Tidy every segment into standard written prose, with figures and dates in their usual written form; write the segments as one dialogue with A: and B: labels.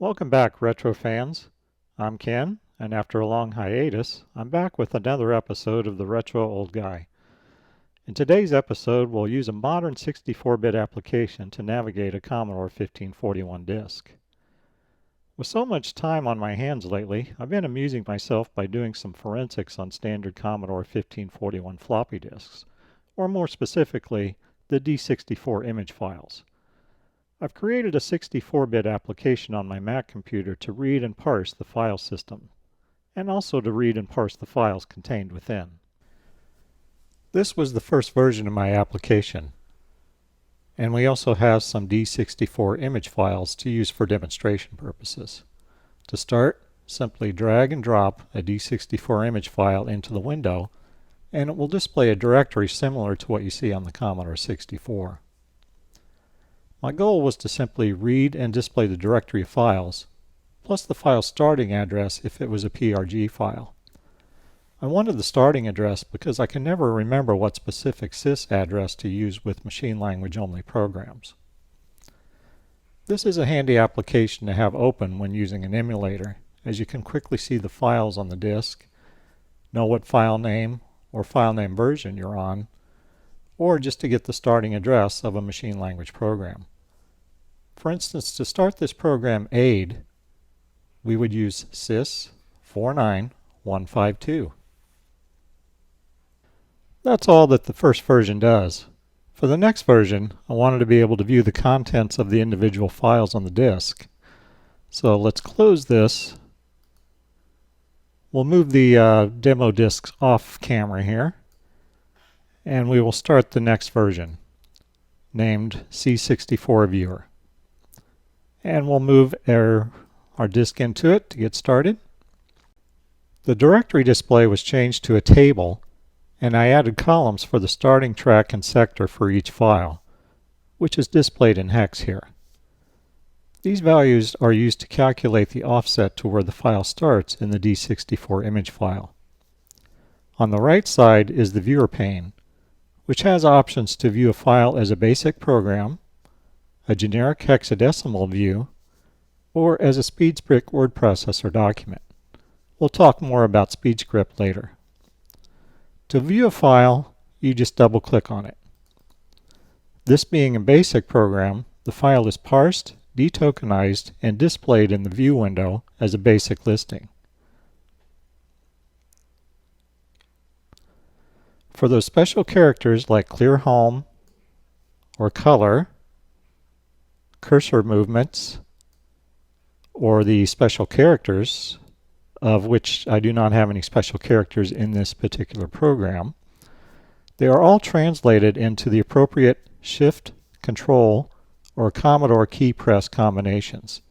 A: Welcome back, retro fans. I'm Ken, and after a long hiatus, I'm back with another episode of the Retro Old Guy. In today's episode, we'll use a modern 64-bit application to navigate a Commodore 1541 disk. With so much time on my hands lately, I've been amusing myself by doing some forensics on standard Commodore 1541 floppy disks, or more specifically, the D64 image files. I've created a 64-bit application on my Mac computer to read and parse the file system, and also to read and parse the files contained within. This was the first version of my application, and we also have some D64 image files to use for demonstration purposes. To start, simply drag and drop a D64 image file into the window, and it will display a directory similar to what you see on the Commodore 64. My goal was to simply read and display the directory of files, plus the file starting address if it was a PRG file. I wanted the starting address because I can never remember what specific sys address to use with machine language only programs. This is a handy application to have open when using an emulator, as you can quickly see the files on the disk, know what file name or file name version you're on, or just to get the starting address of a machine language program. For instance, to start this program AID, we would use sys 49152. That's all that the first version does. For the next version, I wanted to be able to view the contents of the individual files on the disk. So let's close this. We'll move the demo disks off camera here, and we will start the next version, named C64 Viewer. And we'll move our disk into it to get started. The directory display was changed to a table, and I added columns for the starting track and sector for each file, which is displayed in hex here. These values are used to calculate the offset to where the file starts in the D64 image file. On the right side is the viewer pane, which has options to view a file as a basic program, a generic hexadecimal view, or as a Speedscript word processor document. We'll talk more about Speedscript later. To view a file, you just double-click on it. This being a basic program, the file is parsed, detokenized, and displayed in the view window as a basic listing. For those special characters like clear home or color, cursor movements, or the special characters, of which I do not have any special characters in this particular program, they are all translated into the appropriate Shift, Control, or Commodore key press combinations.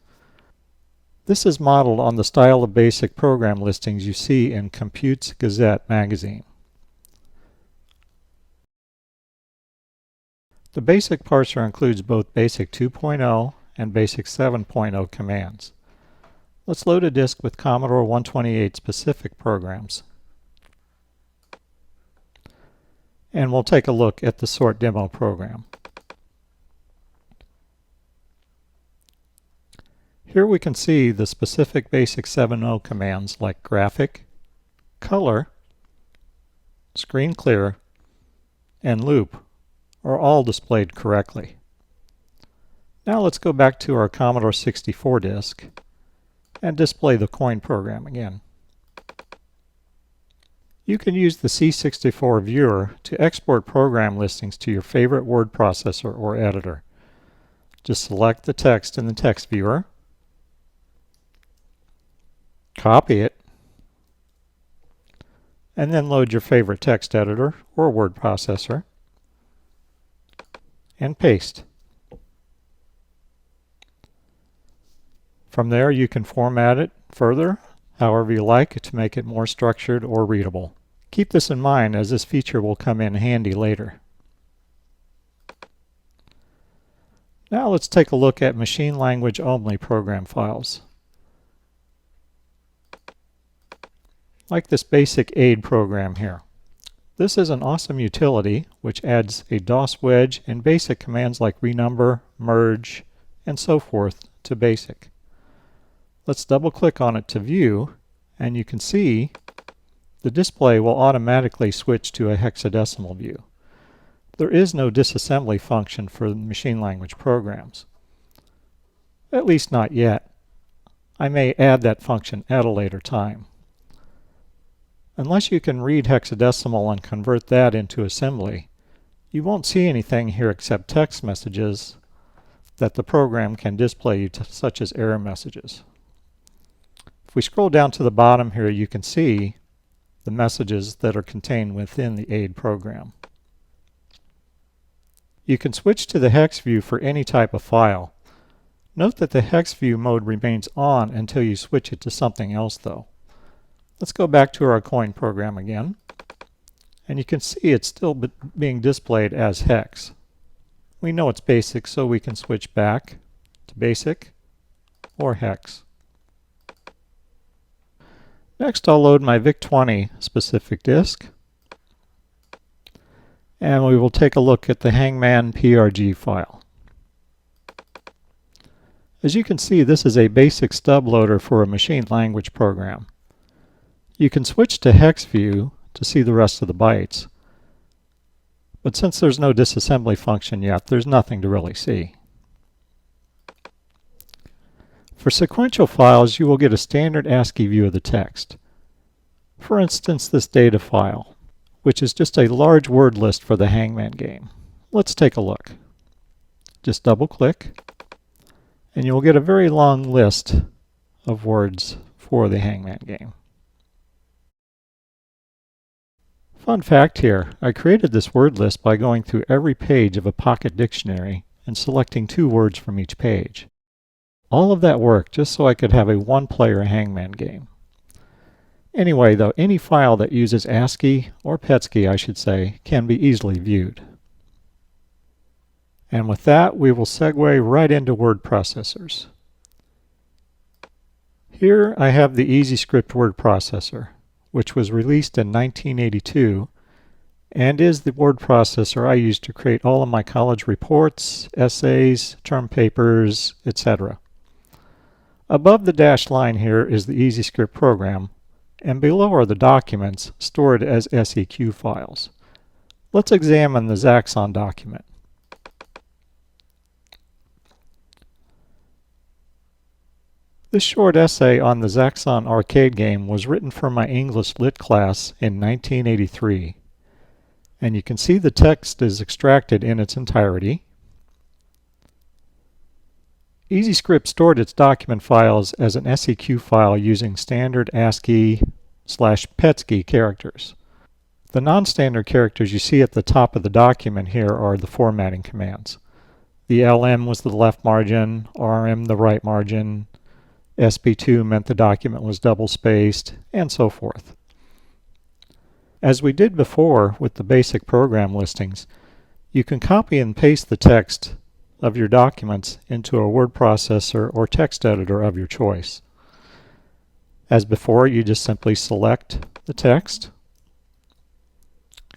A: This is modeled on the style of basic program listings you see in Compute's Gazette magazine. The basic parser includes both Basic 2.0 and Basic 7.0 commands. Let's load a disk with Commodore 128 specific programs. And we'll take a look at the sort demo program. Here we can see the specific Basic 7.0 commands like graphic, color, screen clear, and loop are all displayed correctly. Now let's go back to our Commodore 64 disk and display the coin program again. You can use the C64 Viewer to export program listings to your favorite word processor or editor. Just select the text in the text viewer, copy it, and then load your favorite text editor or word processor and paste. From there you can format it further however you like to make it more structured or readable. Keep this in mind as this feature will come in handy later. Now let's take a look at machine language only program files. Like this basic AID program here. This is an awesome utility which adds a DOS wedge and basic commands like renumber, merge, and so forth to BASIC. Let's double click on it to view, and you can see the display will automatically switch to a hexadecimal view. There is no disassembly function for machine language programs. At least not yet. I may add that function at a later time. Unless you can read hexadecimal and convert that into assembly, you won't see anything here except text messages that the program can display you, such as error messages. If we scroll down to the bottom here, you can see the messages that are contained within the aid program. You can switch to the hex view for any type of file. Note that the hex view mode remains on until you switch it to something else though. Let's go back to our coin program again, and you can see it's still being displayed as hex. We know it's basic, so we can switch back to basic or hex. Next, I'll load my VIC-20 specific disk, and we will take a look at the Hangman PRG file. As you can see, this is a basic stub loader for a machine language program. You can switch to hex view to see the rest of the bytes, but since there's no disassembly function yet, there's nothing to really see. For sequential files, you will get a standard ASCII view of the text. For instance, this data file, which is just a large word list for the Hangman game. Let's take a look. Just double click, and you'll get a very long list of words for the Hangman game. Fun fact here, I created this word list by going through every page of a pocket dictionary and selecting 2 words from each page. All of that work just so I could have a one-player Hangman game. Anyway though, any file that uses ASCII, or PETSCII I should say, can be easily viewed. And with that, we will segue right into word processors. Here I have the EasyScript word processor, which was released in 1982 and is the word processor I use to create all of my college reports, essays, term papers, etc. Above the dashed line here is the EasyScript program, and below are the documents stored as SEQ files. Let's examine the Zaxxon document. This short essay on the Zaxxon arcade game was written for my English Lit class in 1983. And you can see the text is extracted in its entirety. EasyScript stored its document files as an SEQ file using standard ASCII/PETSCII characters. The non-standard characters you see at the top of the document here are the formatting commands. The LM was the left margin, RM the right margin, SP2 meant the document was double-spaced, and so forth. As we did before with the basic program listings, you can copy and paste the text of your documents into a word processor or text editor of your choice. As before, you just simply select the text,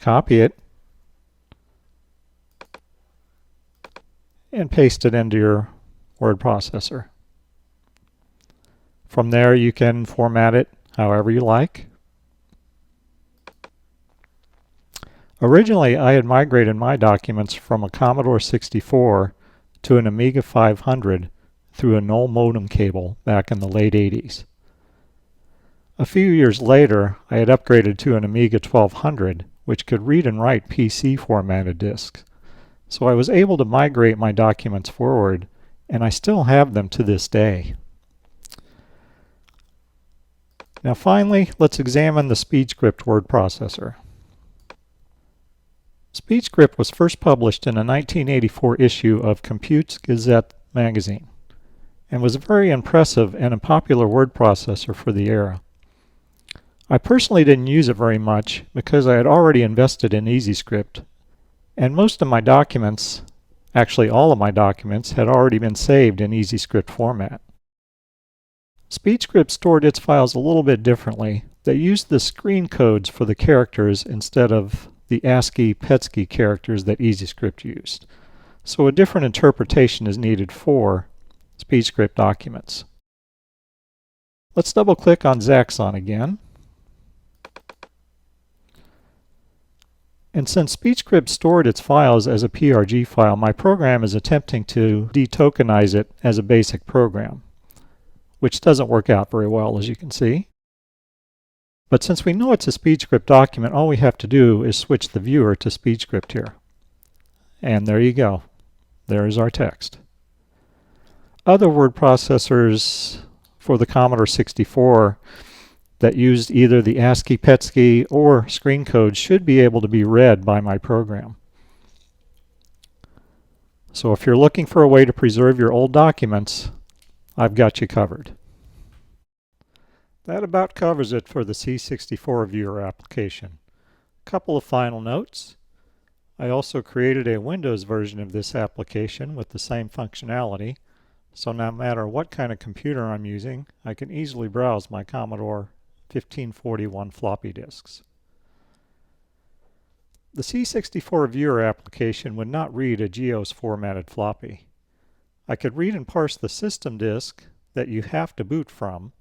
A: copy it, and paste it into your word processor. From there, you can format it however you like. Originally, I had migrated my documents from a Commodore 64 to an Amiga 500 through a null modem cable back in the late 80s. A few years later, I had upgraded to an Amiga 1200, which could read and write PC formatted disks. So I was able to migrate my documents forward, and I still have them to this day. Now finally, let's examine the Speedscript word processor. Speedscript was first published in a 1984 issue of Compute's Gazette magazine, and was a very impressive and a popular word processor for the era. I personally didn't use it very much because I had already invested in EasyScript, and most of my documents, actually all of my documents, had already been saved in EasyScript format. Speedscript stored its files a little bit differently. They used the screen codes for the characters instead of the ASCII/PETSCII characters that EasyScript used. So a different interpretation is needed for Speedscript documents. Let's double click on Zaxxon again. And since Speedscript stored its files as a PRG file, my program is attempting to detokenize it as a basic program, which doesn't work out very well, as you can see. But since we know it's a Speedscript document, all we have to do is switch the viewer to Speedscript here. And there you go. There's our text. Other word processors for the Commodore 64 that used either the ASCII, PETSCII, or screen code should be able to be read by my program. So if you're looking for a way to preserve your old documents, I've got you covered. That about covers it for the C64 Viewer application. A couple of final notes. I also created a Windows version of this application with the same functionality, so no matter what kind of computer I'm using, I can easily browse my Commodore 1541 floppy disks. The C64 Viewer application would not read a GEOS formatted floppy. I could read and parse the system disk that you have to boot from,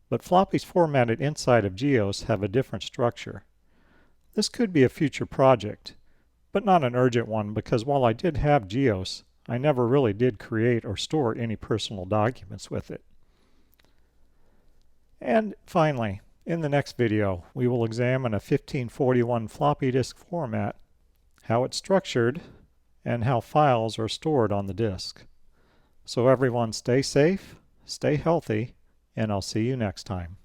A: but floppies formatted inside of GEOS have a different structure. This could be a future project, but not an urgent one, because while I did have GEOS, I never really did create or store any personal documents with it. And finally, in the next video, we will examine a 1541 floppy disk format, how it's structured, and how files are stored on the disk. So everyone stay safe, stay healthy, and I'll see you next time.